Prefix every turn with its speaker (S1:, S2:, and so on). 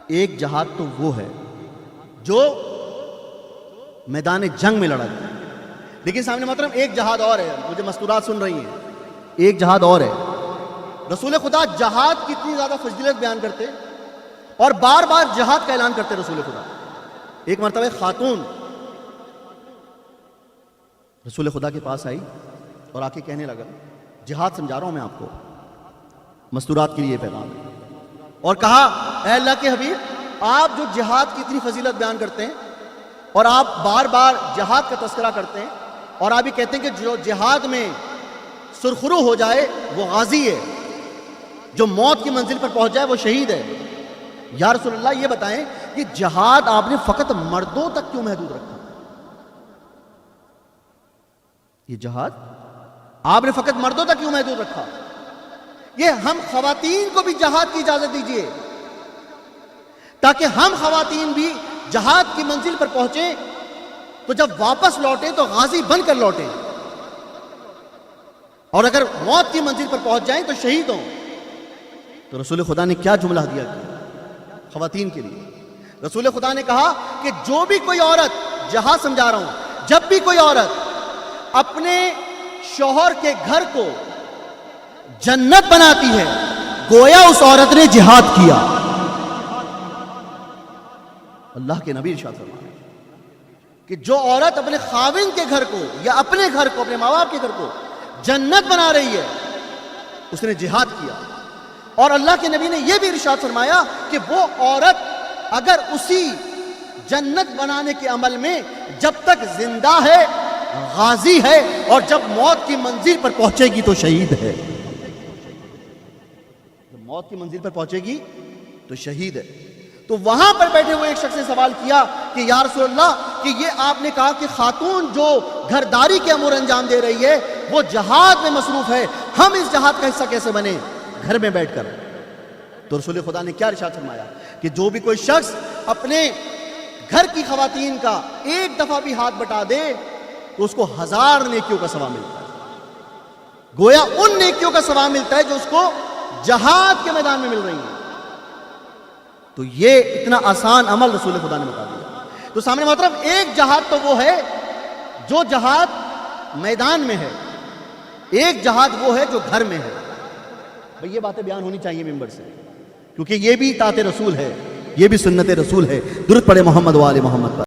S1: ایک جہاد تو وہ ہے جو میدان جنگ میں لڑا جائے، لیکن سامنے محترم ایک جہاد اور ہے، مجھے مستورات سن رہی ہیں، ایک جہاد اور ہے۔ رسول خدا جہاد کی اتنی زیادہ فضیلت بیان کرتے اور بار بار جہاد کا اعلان کرتے رسول خدا۔ ایک مرتبہ خاتون رسول خدا کے پاس آئی اور آ کے کہنے لگا، جہاد سمجھا رہا ہوں میں آپ کو، مستورات کے لیے پیغام ہے، اور کہا اے اللہ کے حبیب، آپ جو جہاد کی اتنی فضیلت بیان کرتے ہیں اور آپ بار بار جہاد کا تذکرہ کرتے ہیں اور آپ یہ کہتے ہیں کہ جو جہاد میں سرخرو ہو جائے وہ غازی ہے، جو موت کی منزل پر پہنچ جائے وہ شہید ہے۔ یا رسول اللہ یہ بتائیں کہ جہاد آپ نے فقط مردوں تک کیوں محدود رکھا؟ یہ جہاد آپ نے فقط مردوں تک کیوں محدود رکھا؟ یہ ہم خواتین کو بھی جہاد کی اجازت دیجیے تاکہ ہم خواتین بھی جہاد کی منزل پر پہنچیں تو جب واپس لوٹیں تو غازی بن کر لوٹیں، اور اگر موت کی منزل پر پہنچ جائیں تو شہید ہوں۔ تو رسول خدا نے کیا جملہ دیا خواتین کے لیے؟ رسول خدا نے کہا کہ جو بھی کوئی عورت، جہاد سمجھا رہا ہوں، جب بھی کوئی عورت اپنے شوہر کے گھر کو جنت بناتی ہے گویا اس عورت نے جہاد کیا۔ اللہ کے نبی ارشاد فرمایا کہ جو عورت اپنے خاوند کے گھر کو یا اپنے گھر کو، اپنے ماں باپ کے گھر کو جنت بنا رہی ہے اس نے جہاد کیا۔ اور اللہ کے نبی نے یہ بھی ارشاد فرمایا کہ وہ عورت اگر اسی جنت بنانے کے عمل میں جب تک زندہ ہے غازی ہے، اور جب موت کی منزل پر پہنچے گی تو شہید ہے۔ جب موت کی منزل پر پہنچے گی تو شہید ہے۔ تو وہاں پر بیٹھے ہوئے ایک شخص نے سوال کیا کہ یا رسول اللہ، کہ یہ آپ نے کہا کہ خاتون جو گھرداری کے امور انجام دے رہی ہے وہ جہاد میں مصروف ہے، ہم اس جہاد کا حصہ کیسے بنے گھر میں بیٹھ کر؟ تو رسول خدا نے کیا ارشاد فرمایا کہ جو بھی کوئی شخص اپنے گھر کی خواتین کا ایک دفعہ بھی ہاتھ بٹا دے تو اس کو 1000 نیکیوں کا ثواب ملتا ہے، گویا ان نیکیوں کا ثواب ملتا ہے جو اس کو جہاد کے میدان میں مل رہی ہیں۔ تو یہ اتنا آسان عمل رسول خدا نے بتا دیا۔ تو سامنے محترم ایک جہاد تو وہ ہے جو جہاد میدان میں ہے، ایک جہاد وہ ہے جو گھر میں ہے۔ بھئی یہ باتیں بیان ہونی چاہیے ممبر سے، کیونکہ یہ بھی اطاعت رسول ہے، یہ بھی سنت رسول ہے۔ درود پڑھے محمد و آل محمد پر۔